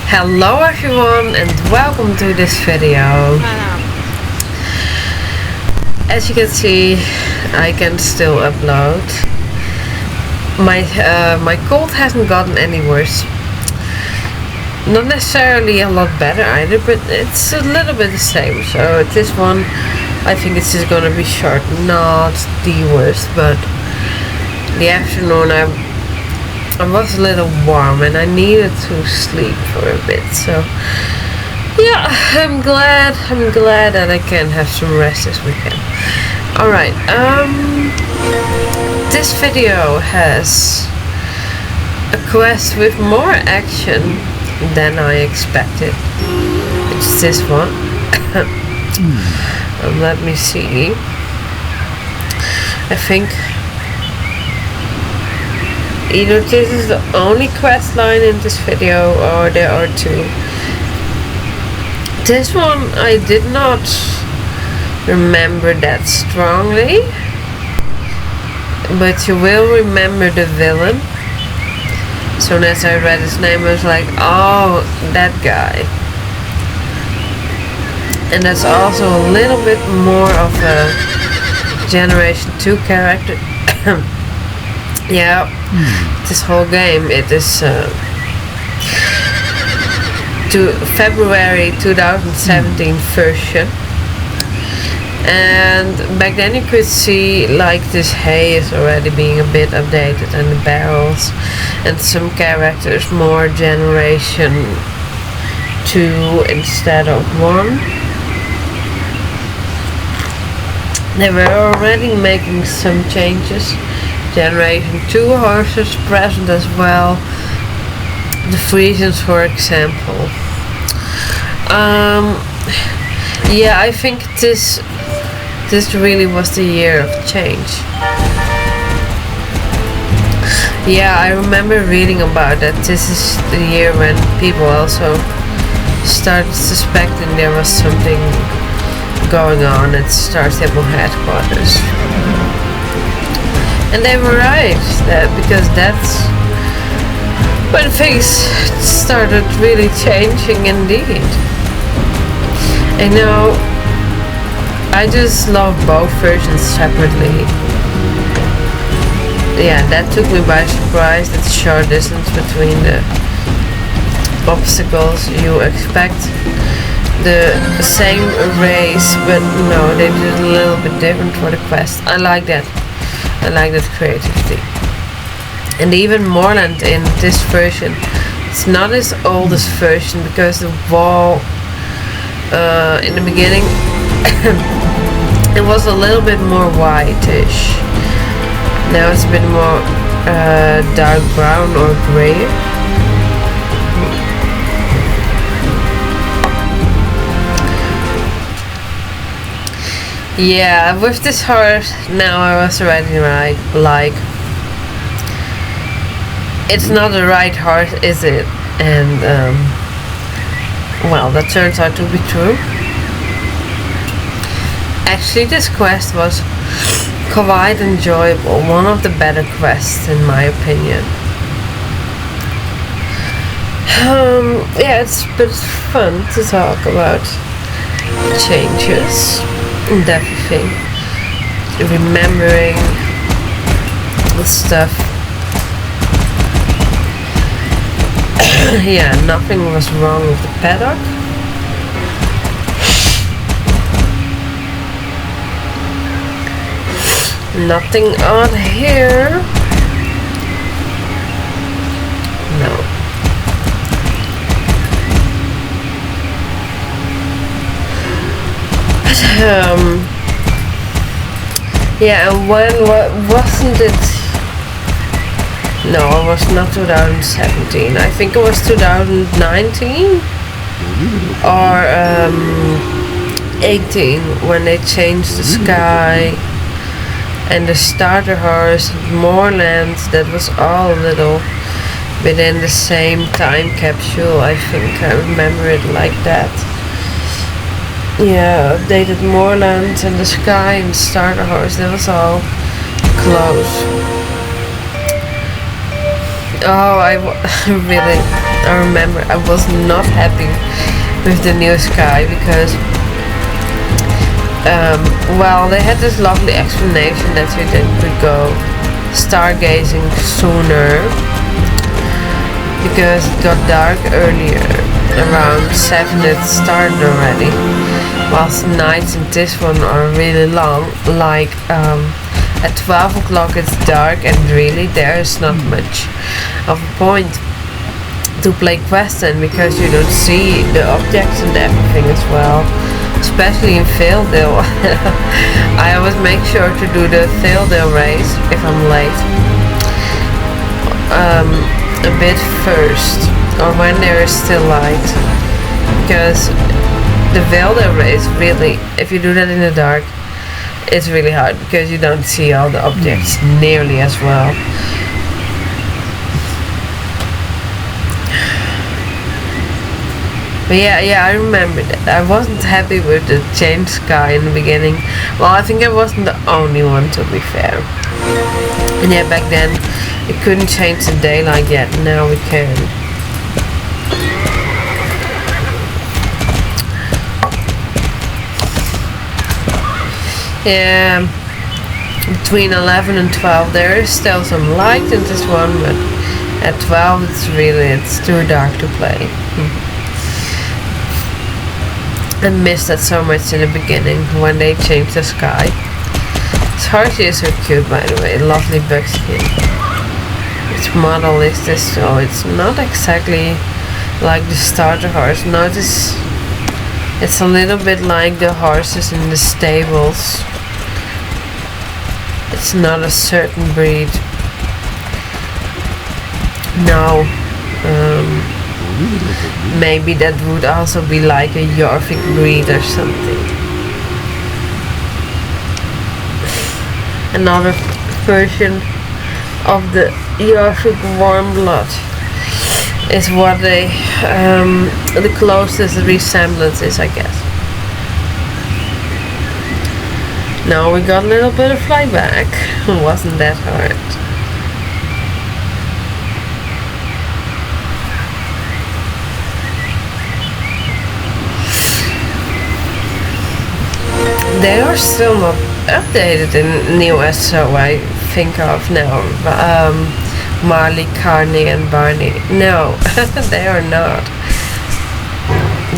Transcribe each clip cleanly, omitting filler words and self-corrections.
Hello everyone and welcome to this video. As you can see, I can still upload. My cold hasn't gotten any worse. Not necessarily a lot better either, but it's a little bit the same. So this one, I think it's just gonna be short, not the worst, but the afternoon I was a little warm and I needed to sleep for a bit. So yeah, I'm glad that I can have some rest this weekend. Alright, this video has a quest with more action than I expected. It's this one. Let me see. I think either this is the only quest line in this video or there are two. This one I did not remember that strongly, but you will remember the villain. As soon as I read his name I was like, oh, that guy. And that's also a little bit more of a Generation 2 character. Yeah, this whole game, it is to February 2017 version. And back then you could see like this hay is already being a bit updated, and the barrels and some characters more Generation 2 instead of 1. They were already making some changes. Generation 2 horses present as well. The Frisians, for example. Yeah, I think this really was the year of change. Yeah, I remember reading about that. This is the year when people also started suspecting there was something going on at Star Stable headquarters. And they were right, because that's when things started really changing indeed. And now I just love both versions separately. Yeah, that took me by surprise, that short distance between the obstacles. You expect the same race, but no, they did it a little bit different for the quest. I like that. I like that creativity. And even Moorland in this version, it's not as old as version, because the wall in the beginning it was a little bit more whitish. Now it's a bit more dark brown or gray. Yeah, with this horse now I was already like, it's not the right horse, is it? And well, that turns out to be true. Actually, this quest was quite enjoyable, one of the better quests in my opinion. Yeah, it's fun to talk about changes and everything, remembering the stuff. Yeah, nothing was wrong with the paddock. Nothing odd here. No. Yeah, and when wasn't it? No, it was not 2017. I think it was 2019 or 18 when they changed the sky and the starter horse, Moorland. That was all a little within the same time capsule. I think I remember it like that. Yeah, updated Moorland and the sky and the starter horse. That was all close. Oh, really, I remember I was not happy with the new sky because, well, they had this lovely explanation that we then could go stargazing sooner because it got dark earlier. Around 7 it started already, whilst the nights in this one are really long. Like at 12 o'clock it's dark, and really there is not much of a point to play quests then, because you don't see the objects and everything as well, especially in Valedale. I always make sure to do the Valedale race if I'm late a bit first, or when there is still light, because the Valedale race, really, if you do that in the dark, it's really hard because you don't see all the objects nearly as well. But yeah, I remember that. I wasn't happy with the changed sky in the beginning. Well, I think I wasn't the only one, to be fair. And yeah, back then it couldn't change the daylight yet. Now we can. Yeah, between 11 and 12 there is still some light in this one, but at 12 it's too dark to play. I missed that so much in the beginning when they changed the sky. This Horsre is so cute, by the way, lovely bug skin. Which model is this? So it's not exactly like the starter horse. Notice it's a little bit like the horses in the stables. It's not a certain breed. No. Maybe that would also be like a Jorvik breed or something. Another version of the Jorvik warm blood is what they the closest resemblance is, I guess. Now we got a little bit of flyback. Wasn't that hard? They are still not updated in new SSO, I think of now. Marley, Carney and Barney. No, they are not.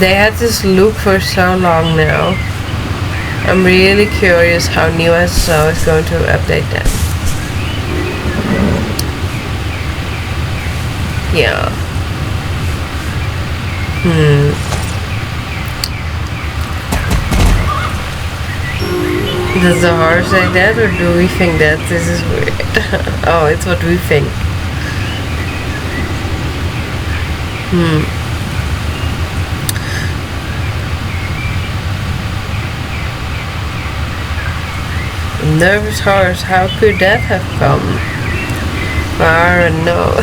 They had this look for so long now. I'm really curious how new SSO is going to update them. Yeah. Does the horse say that, or do we think that this is weird? Oh, it's what we think. Nervous horse, how could that have come? I don't know.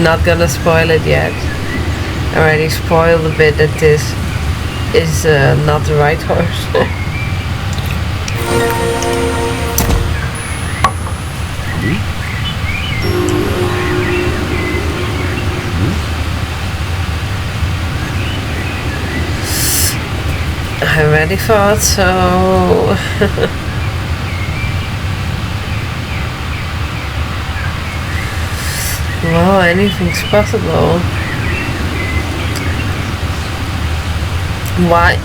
Not gonna spoil it yet. Already spoiled a bit that this is not the right horse. I already thought so. Well, anything's possible. Why?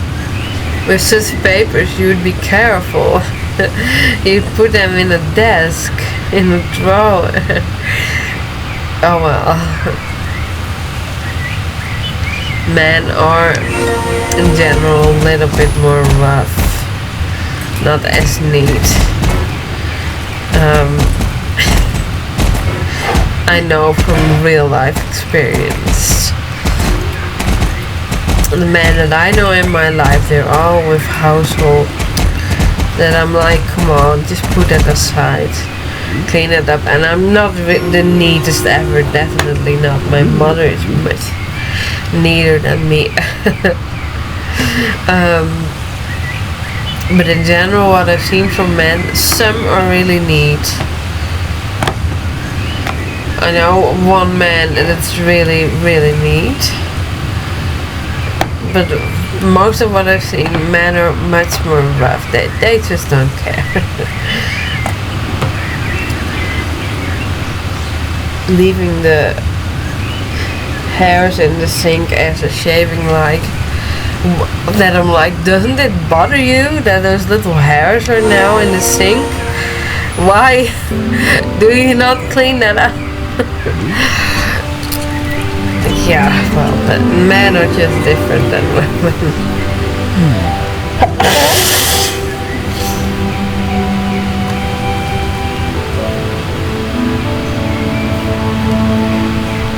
With such papers, you'd be careful. You'd put them in a desk, in a drawer. Oh well. Men are, in general, a little bit more rough. Not as neat. I know from real life experience. The men that I know in my life, they're all with household. That I'm like, come on, just put that aside. Clean it up. And I'm not the neatest ever, definitely not. My mother is much neater than me. But in general, what I've seen from men, some are really neat. I know one man and it's really, really neat. But most of what I've seen, men are much more rough. They just don't care. Leaving the hairs in the sink as a shaving like. That I'm like, doesn't it bother you that those little hairs are now in the sink? Why do you not clean that up? Yeah, well, but men are just different than women.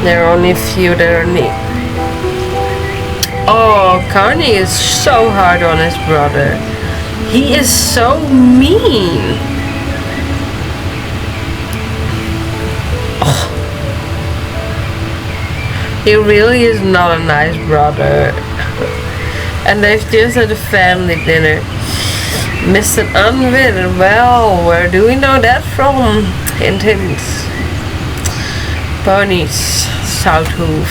There are only a few that are neat. Oh, Carney is so hard on his brother. He is so mean. Oh. He really is not a nice brother. And they've just had a family dinner. Mr. Unwin, well, where do we know that from? Hint, hint. Ponies, Southhoof.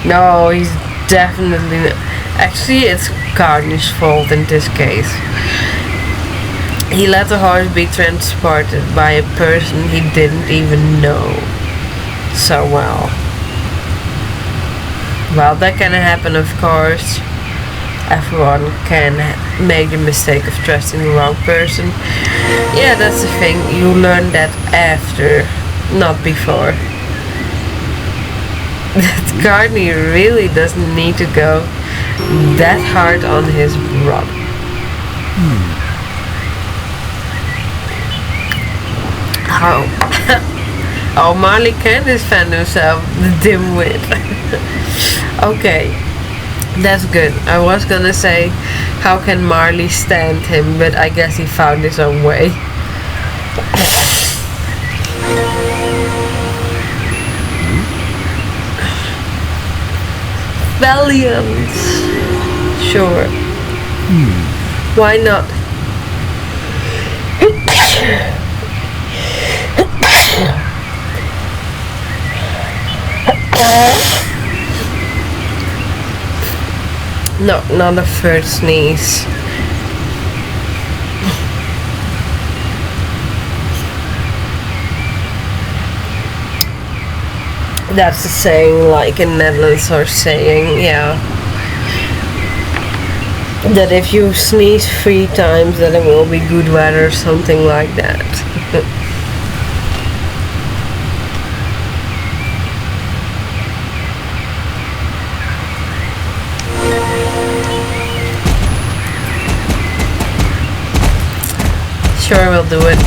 No, he's definitely... Actually, it's Carney's fault in this case. He let the horse be transported by a person he didn't even know. So, well, that can happen, of course. Everyone can make the mistake of trusting the wrong person. Yeah, that's the thing. You learn that after, not before. That Carney really doesn't need to go that hard on his brother. Oh, Marley can defend himself, the dimwit. Okay, that's good. I was gonna say, how can Marley stand him, but I guess he found his own way. Valiant. Sure. Why not? No, not a third sneeze. That's the saying, like in Netherlands are saying, yeah, that if you sneeze 3 times then it will be good weather or something like that. Sure, we'll do it.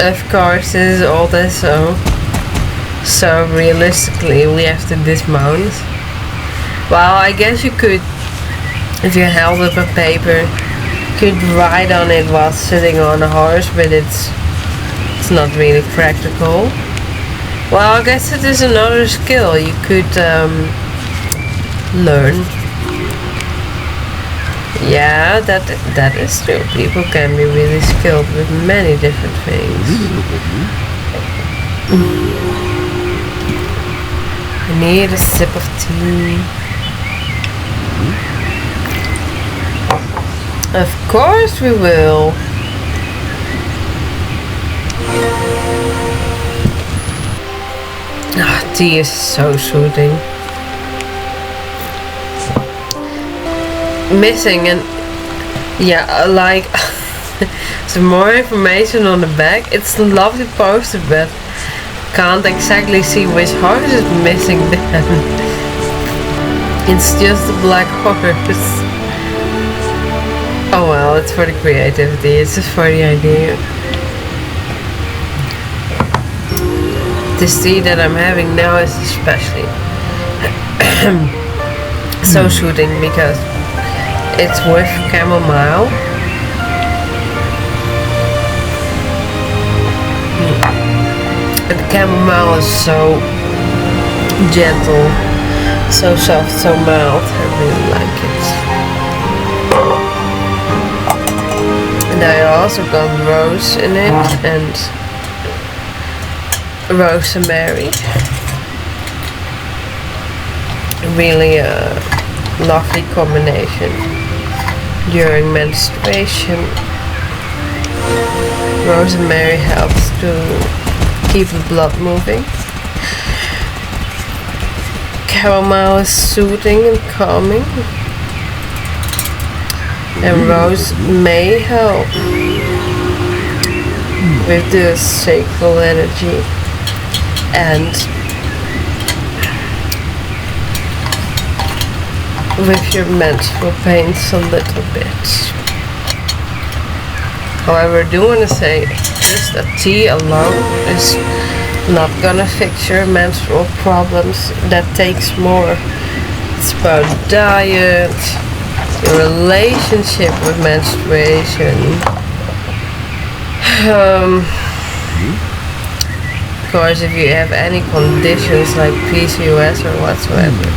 Of course, this is old SSO, so realistically we have to dismount. Well, I guess you could, if you held up a paper, could ride on it while sitting on a horse, but it's not really practical. Well, I guess it is another skill you could learn. Yeah, that is true. People can be really skilled with many different things. I need a sip of tea. Of course we will. Tea is so soothing. Missing and yeah, like some more information on the back. It's a lovely poster, but can't exactly see which horse is missing then. It's just a black horse. Oh well, it's for the creativity, it's just for the idea. This tea that I'm having now is especially so soothing because it's with chamomile. And chamomile is so gentle, so soft, so mild. I really like it. And I also got rose in it and rosemary. Really a lovely combination during menstruation. Rosemary helps to keep the blood moving. Chamomile is soothing and calming. And rose may help with the sacral energy and with your menstrual pains a little bit. However, I do want to say just a tea alone is not gonna fix your menstrual problems. That takes more. It's about diet, your relationship with menstruation. Of course, if you have any conditions like PCOS or whatsoever,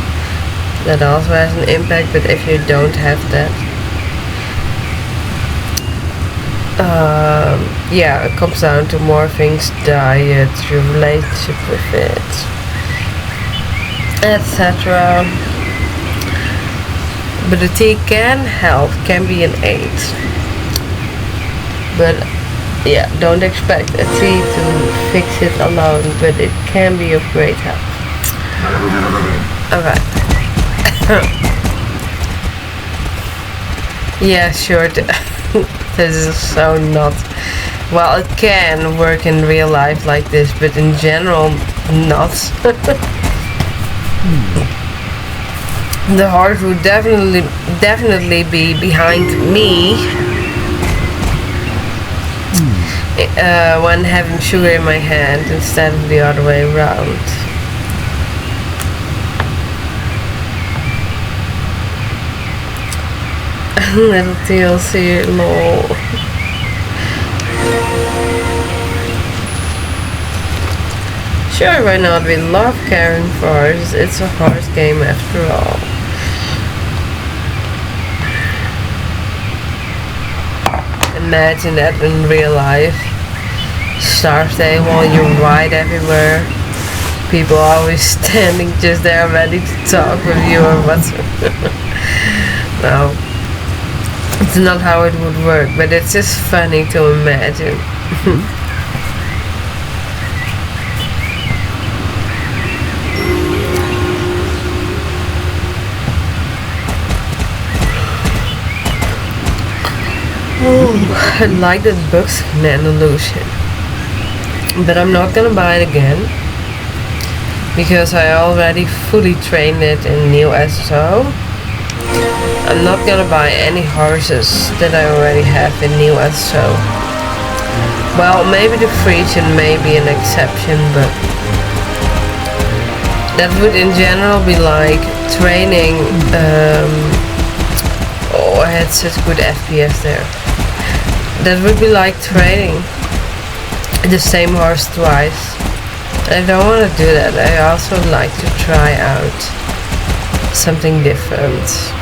that also has an impact. But if you don't have that, yeah, it comes down to more things: diet, your relationship with it, etc. But the tea can help, can be an aid. But yeah, don't expect a tea to fix it alone, but it can be of great help. Alright. Yeah, sure. This is so not... Well, it can work in real life like this, but in general, not. The heart would definitely be behind me when having sugar in my hand instead of the other way around. Little TLC, lol. Sure, why not? We love caring for ours. It's a horse game after all. Imagine that in real life. Staff day while you ride everywhere. People always standing just there ready to talk with you or whatsoever. No. It's not how it would work, but it's just funny to imagine. I like that book's an illusion, but I'm not gonna buy it again because I already fully trained it in new SSO. I'm not gonna buy any horses that I already have in new SSO. Well, maybe the Frisian may be an exception, but that would in general be like training. Oh, I had such good FPS there. That would be like training the same horse twice. I don't want to do that. I also like to try out something different.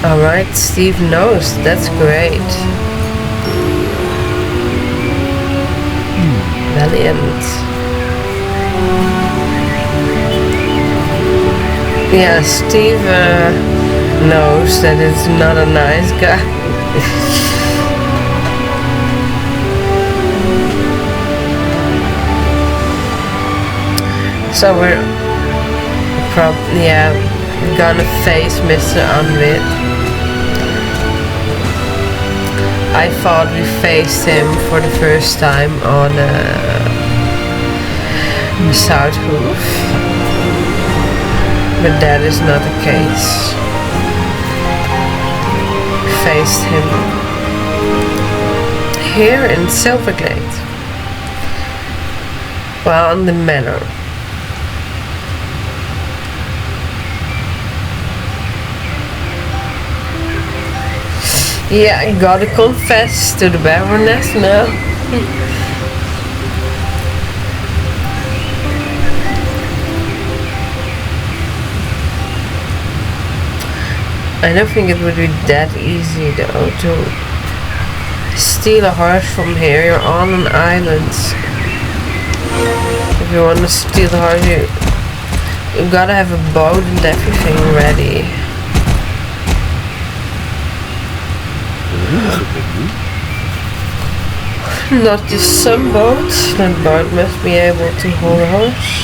Alright, Steve knows. That's great. Valiant. Yeah, Steve knows that it's not a nice guy. So we're gonna face Mr. Unwit. I thought we faced him for the first time on South Hoof. But that is not the case. Faced him here in Silverglade. Well, on the manor. Yeah, I gotta confess to the Baroness now. I don't think it would be that easy though to steal a horse from here. You're on an island. If you want to steal the horse, you gotta have a boat and everything ready. Not just some boat. That boat must be able to hold a horse.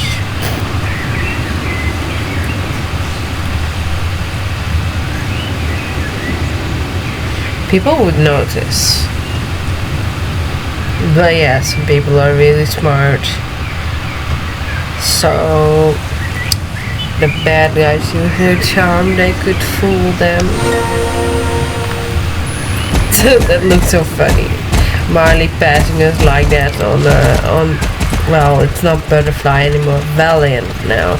People would notice. But yeah, some people are really smart. So the bad guys use their charm, they could fool them. That looks so funny. Marley passing us like that on well, it's not Butterfly anymore, Valiant now.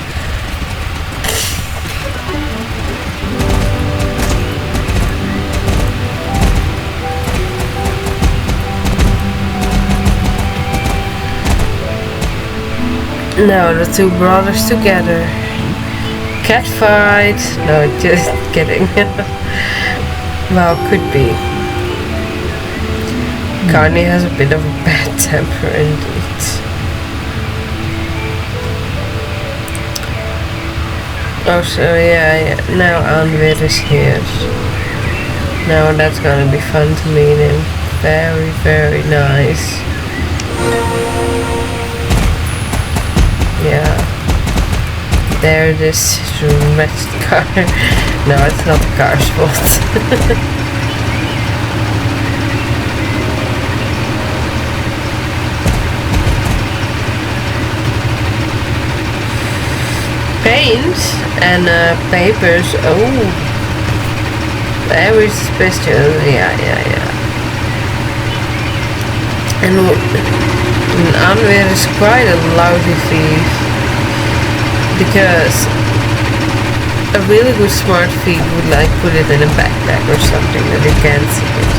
No, the two brothers together. Cat fight. No, just kidding. Well, could be. Carney has a bit of a bad temper indeed. Oh, so yeah. Now Anwir is here. Now that's gonna be fun to meet him. Very, very nice. Yeah. There, this wretched car. No, it's not the car's fault. Paint and papers. Oh, very suspicious. Yeah. And Anwir is quite a lousy thief, because a really good smart thief would like put it in a backpack or something that you can't see it.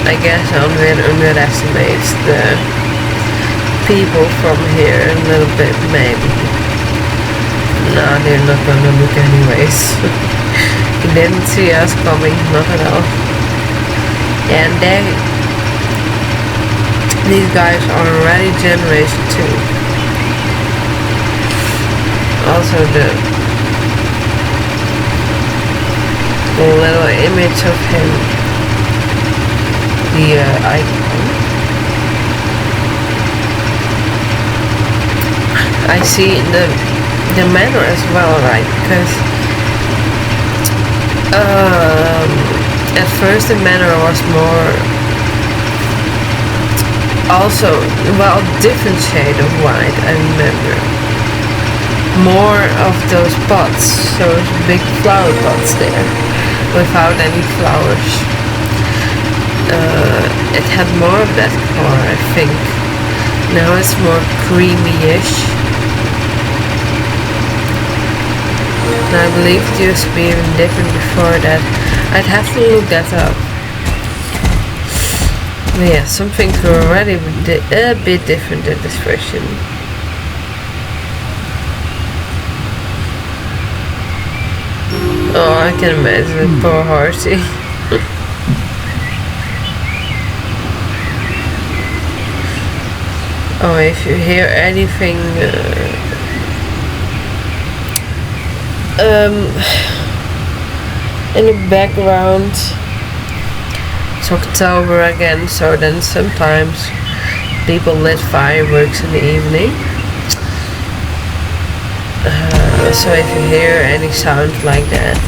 I guess Anwir underestimates the people from here a little bit, maybe. Nah, they're not gonna look anyways. He didn't see us coming, not at all. And these guys are already generation 2. Also the little image of him, the icon. I see the manner as well, right? Because at first the manner was more also, well, different shade of white, I remember. More of those pots, those big flower pots there, without any flowers. It had more of that color, I think. Now it's more creamy-ish. And I believe it used to be even different before that. I'd have to look that up. But yeah, some things were already a bit different in this version. Oh, I can imagine poor Horsre. Oh, if you hear anything in the background, it's October again, so then sometimes people lit fireworks in the evening. So if you hear any sound like that,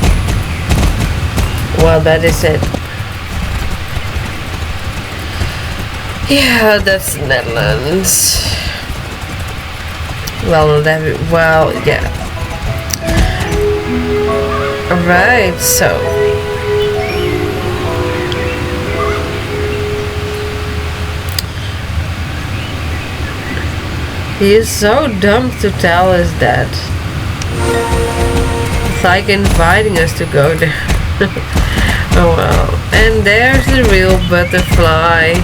well, that is it. Yeah, that's the Netherlands. Well, not every, well, yeah. Alright, so he is so dumb to tell us that. It's like inviting us to go there. Oh well. And there's the real butterfly.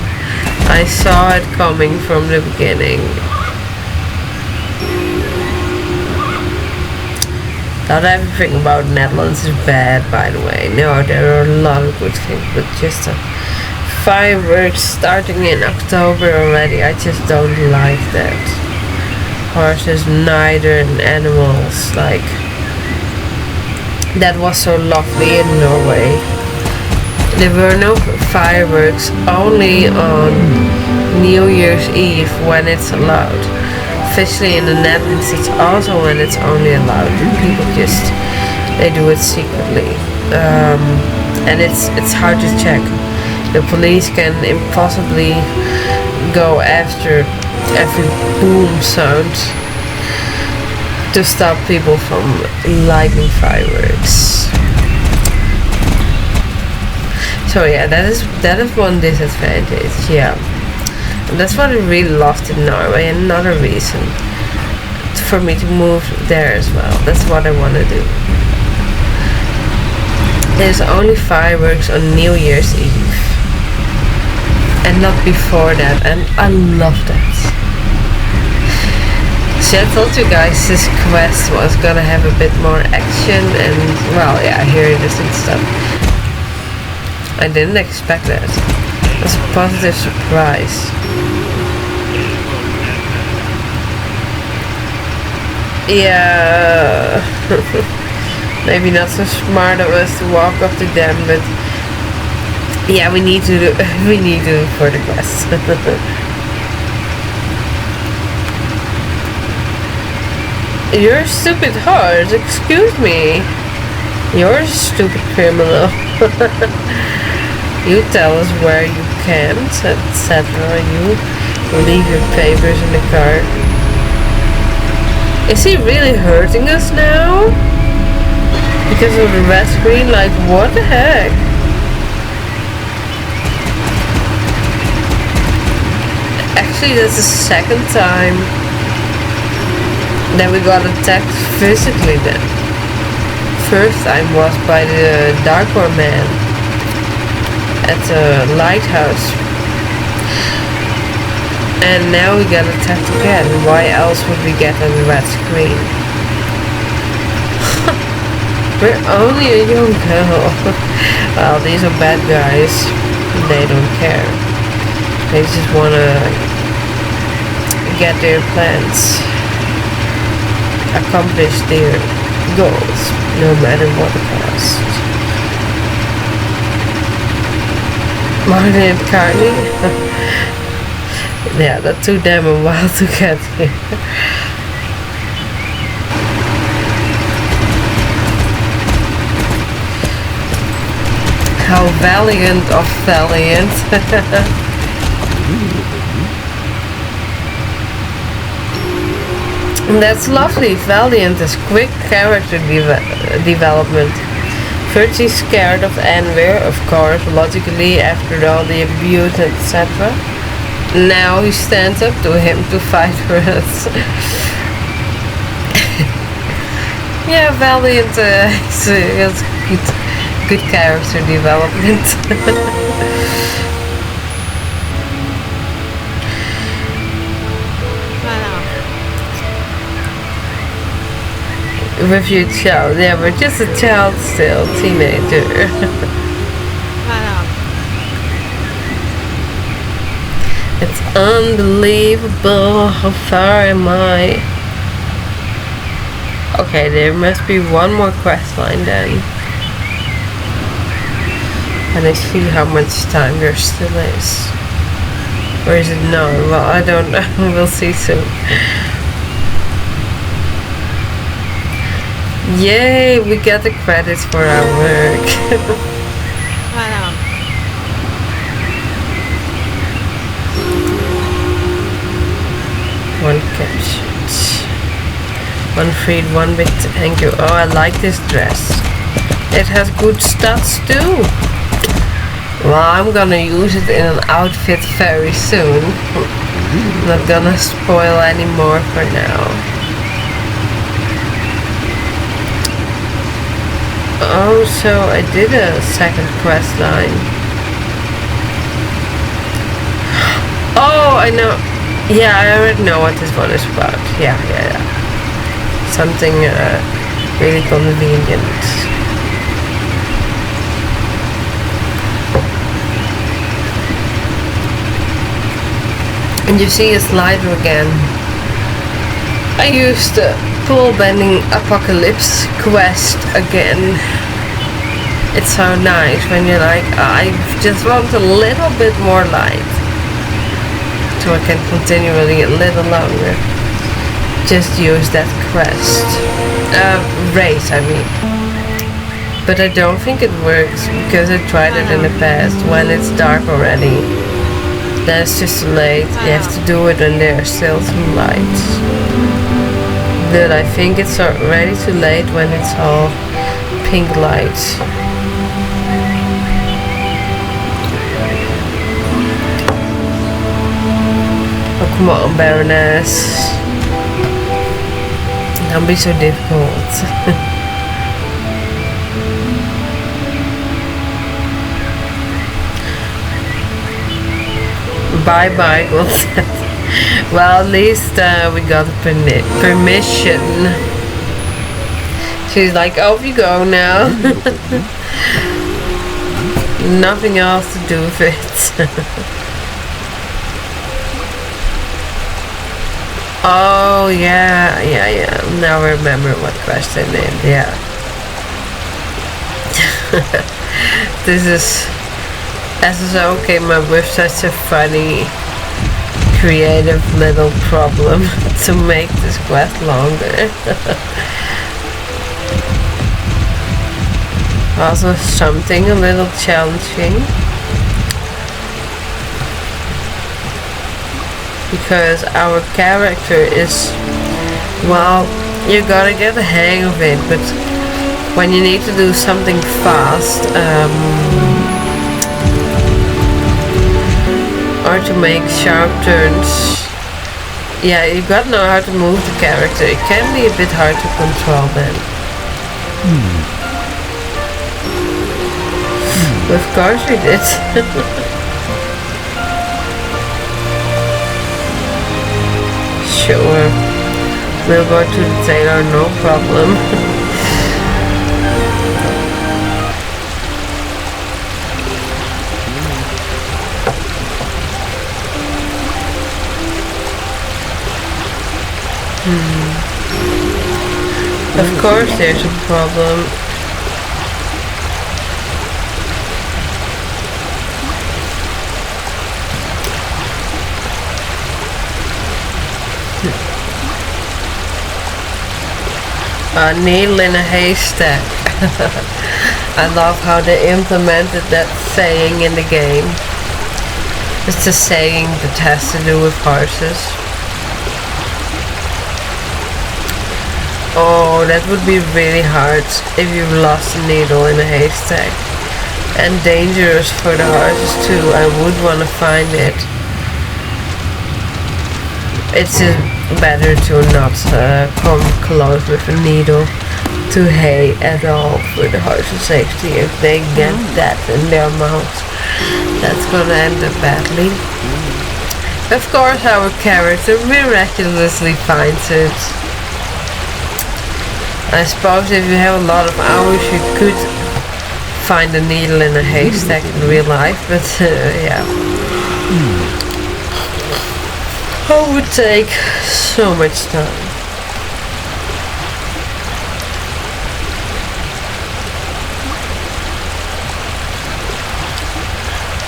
I saw it coming from the beginning. Not everything about Netherlands is bad, by the way. No, there are a lot of good things, but just fireworks starting in October already. I just don't like that. Horses, neither, and animals. Like, that was so lovely in Norway. There were no fireworks, only on New Year's Eve when it's allowed. Officially in the Netherlands it's also when it's only allowed. People just, they do it secretly. And it's hard to check. The police can impossibly go after every boom sound to stop people from lighting fireworks. So yeah, that is one disadvantage, yeah. And that's what I really loved in Norway, and another reason for me to move there as well. That's what I want to do. There's only fireworks on New Year's Eve. And not before that, and I love that. So I told you guys this quest was gonna have a bit more action, and well, yeah, here it is and stuff. I didn't expect that. It was a positive surprise. Yeah, maybe not so smart of us to walk up to them, but yeah, we need to do for the quest. You're a stupid horse, excuse me. You're a stupid criminal. You tell us where you can't, etc. You leave your papers in the car. Is he really hurting us now? Because of the red screen? Like, what the heck? Actually, that's the second time that we got attacked physically then. First time was by the Darkor man at the lighthouse. And now we got attacked again. Why else would we get a red screen? We're only a young girl. Well, these are bad guys. They don't care. They just wanna get their plans, accomplish their goals, no matter what the cost. Marley and Carly? Yeah, that took them a while to get here. How valiant of valiant. That's lovely. Valiant is quick character development. First he's scared of Anwar, of course, logically, after all the abuse, etc. Now he stands up to him to fight for us. Yeah, Valiant is good character development. With your child, yeah, we're just a child still, teenager. It's unbelievable, how far am I? Okay, there must be one more quest line then. And I see how much time there still is. Or is it no? Well, I don't know, we'll see soon. Yay, we get the credits for our work. One captured. One freed, one bit. Thank you. Oh, I like this dress. It has good stats too. Well, I'm gonna use it in an outfit very soon. Not gonna spoil any more for now. Oh, so I did a second quest line. Oh, I know. Yeah, I already know what this one is about. Yeah. Something really convenient. And you see a slider again. I used the pool bending apocalypse quest again. It's so nice when you're like, I just want a little bit more light, so I can continue running a little longer. Just use that quest. Race, I mean. But I don't think it works, because I tried it in the past when it's dark already. Then it's just too late. You have to do it when there are still some lights. But I think it's already too late when it's all pink lights. Oh, come on, Baroness. Don't be so difficult. Bye-bye, well, at least we got permission. She's like, off you go now. Nothing else to do with it. Oh, yeah. Now I remember what quest I named, yeah. This is... SSO came up with such a funny, creative little problem to make this quest longer. Also something a little challenging, because our character is, well, you gotta get the hang of it, but when you need to do something fast, or to make sharp turns, yeah, you gotta know how to move the character. It can be a bit hard to control then. Of course we did. Sure, we'll go to the tailor, no problem. Of course there's a problem. A needle in a haystack. I love how they implemented that saying in the game. It's a saying that has to do with horses. Oh, that would be really hard if you've lost a needle in a haystack. And dangerous for the horses too. I would want to find it. It's better to not come close with a needle to hay at all for the horses' safety. If they get that in their mouth, that's gonna end up badly. Of course our character miraculously finds it. I suppose if you have a lot of hours you could find a needle in a haystack in real life, but yeah. It would take so much time.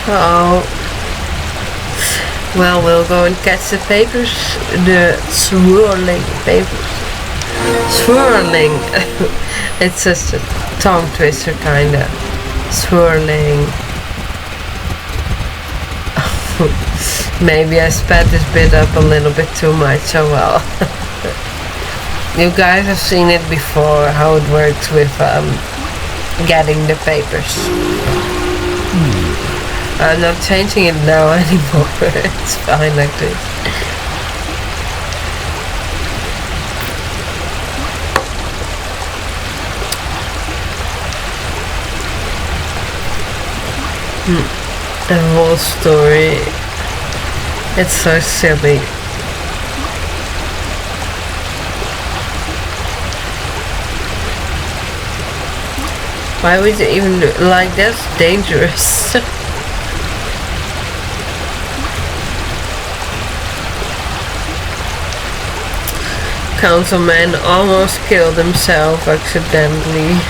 Oh. Well, we'll go and catch the papers. The swirling papers. Swirling. It's just a tongue twister kinda. Swirling. Maybe I sped this bit up a little bit too much, oh well. You guys have seen it before, how it works with getting the papers. I'm not changing it now anymore, it's fine like this. The whole story, it's so silly. Why would you even do like that's dangerous? Councilman almost killed himself accidentally.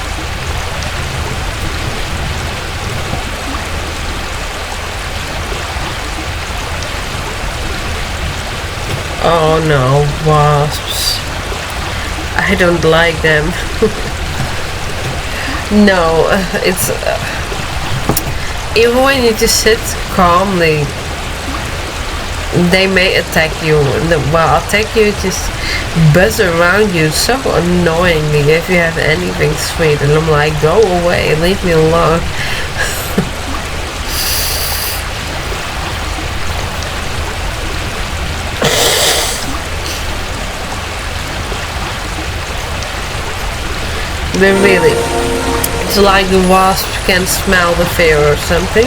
Oh no, wasps. I don't like them. No, it's... even when you just sit calmly, they may attack you. Well, attack you, just buzz around you so annoyingly if you have anything sweet. And I'm like, go away, leave me alone. But really, it's like the wasp can smell the fear or something,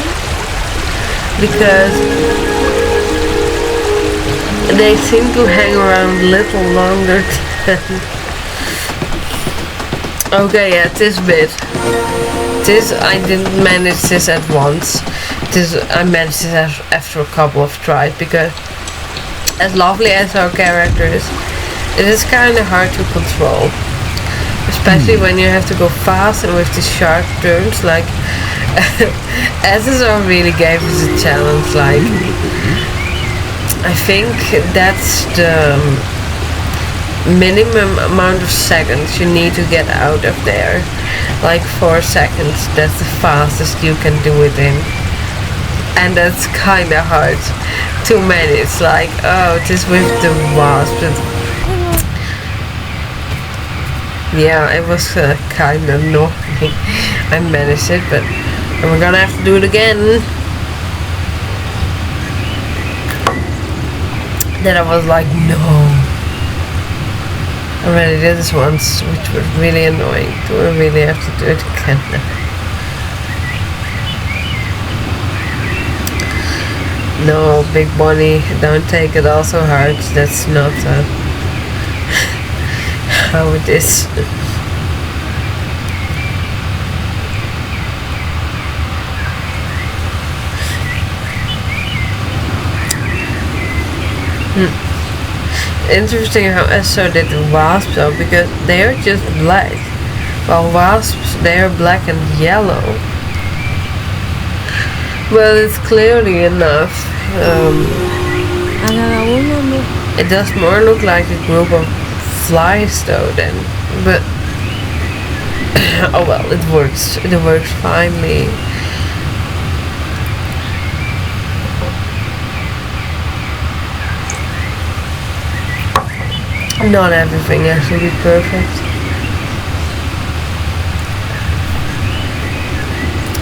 because they seem to hang around a little longer than... Okay, yeah, this bit. This, I didn't manage this at once. This, I managed this after a couple of tries, because as lovely as our character is, it is kind of hard to control. Especially when you have to go fast and with these sharp turns, like SSO really gave us a challenge. Like, I think that's the minimum amount of seconds you need to get out of there. Like 4 seconds, that's the fastest you can do it in. And that's kinda hard to manage. Like, oh, just with the wasp. Yeah, it was kind of annoying. I managed it, but we're gonna have to do it again. Then I was like, no. I already did this once, which was really annoying. Do I really have to do it again? No, Big Bonnie, don't take it all so hard. That's not how it is. Interesting how SSO did the wasps though, because they are just black, while wasps, they are black and yellow. Well, it's clearly enough. It does more look like a group of flies though then, but oh well, it works finely. Not everything has to be perfect.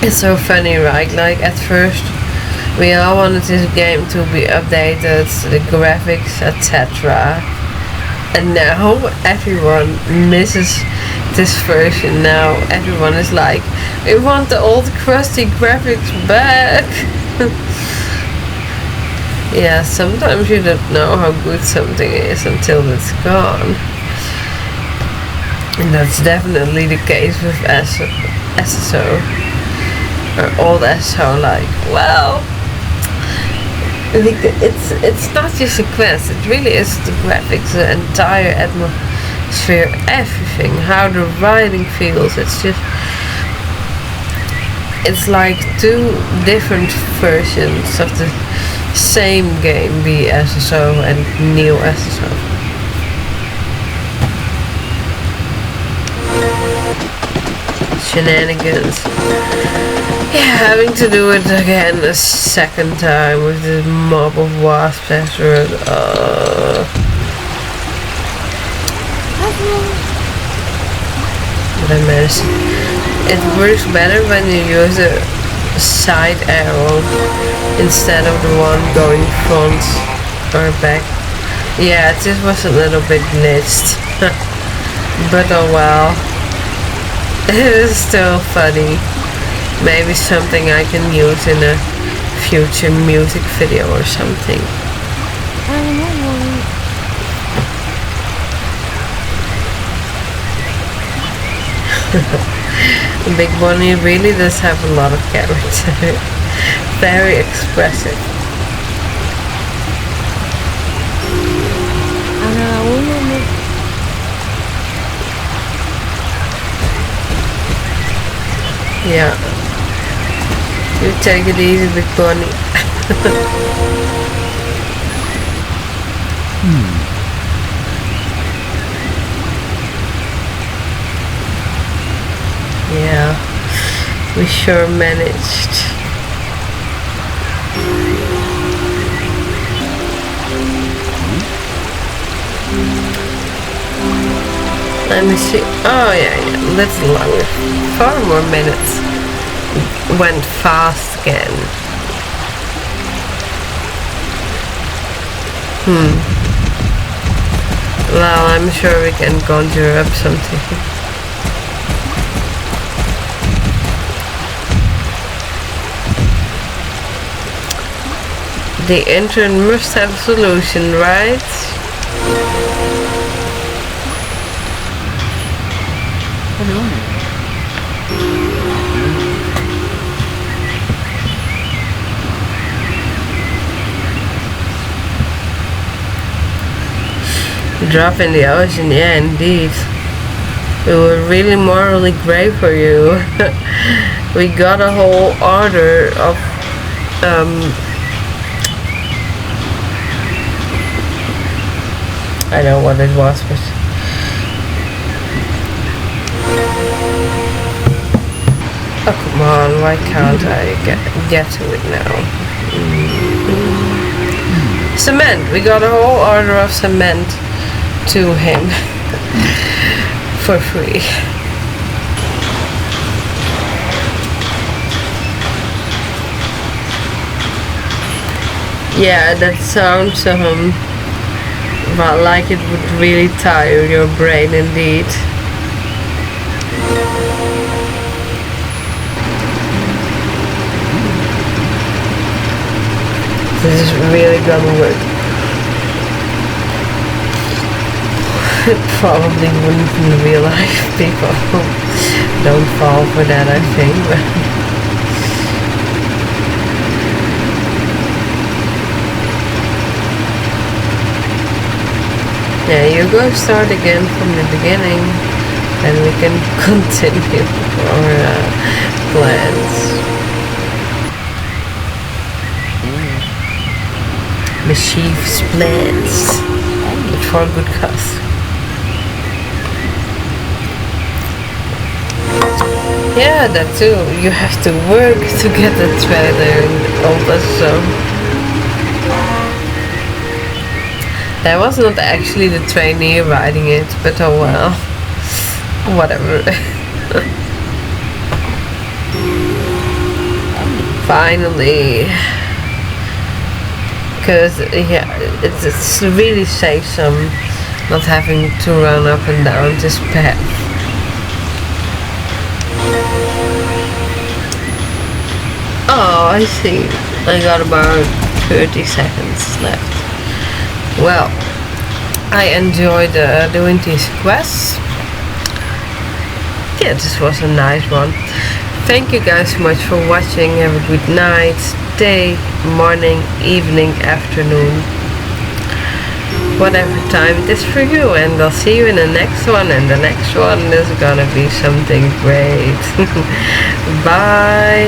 It's so funny, right? Like at first we all wanted this game to be updated, the graphics, etc. And now everyone misses this version. Now everyone is like, we want the old crusty graphics back. Yeah, sometimes you don't know how good something is until it's gone. And that's definitely the case with SSO. Or old SSO, like, well, it's not just a quest, it really is the graphics, the entire atmosphere, everything, how the writing feels. It's like 2 different versions of the same game, BSSO and new SSO. Shenanigans. Yeah, having to do it again a second time with this mob of wasps after it. But I managed. It works better when you use a side arrow instead of the one going front or back. Yeah, it just was a little bit glitched. But oh well. It is still funny. Maybe something I can use in a future music video or something. The big bunny really does have a lot of character. Very expressive. Yeah. You take it easy, big bunny. Yeah, we sure managed. Let me see. Oh yeah, little longer. 4 more minutes. Went fast again. Well, I'm sure we can conjure up something. The internet must have a solution, right? Drop in the ocean, yeah, indeed. We were really morally great for you. We got a whole order of I don't know what it was, but oh come on, why can't I get to it now? Cement, we got a whole order of cement to him for free. Yeah, that sounds well, like it would really tire your brain indeed. This is really gonna work. It probably wouldn't in real life. People don't fall for that, I think. Yeah, you go start again from the beginning, and we can continue our plans. Mischievous plans, but for a good cause. Yeah, that too. You have to work to get the trailer and all that stuff. That was not actually the trainee riding it, but oh well. Whatever. Finally. Because, yeah, it's really safe not having to run up and down this path. Oh, I see. I got about 30 seconds left. Well, I enjoyed doing these quests. Yeah, this was a nice one. Thank you guys so much for watching. Have a good night, day, morning, evening, afternoon, whatever time it is for you, and I'll see you in the next one, and the next one is gonna be something great. Bye.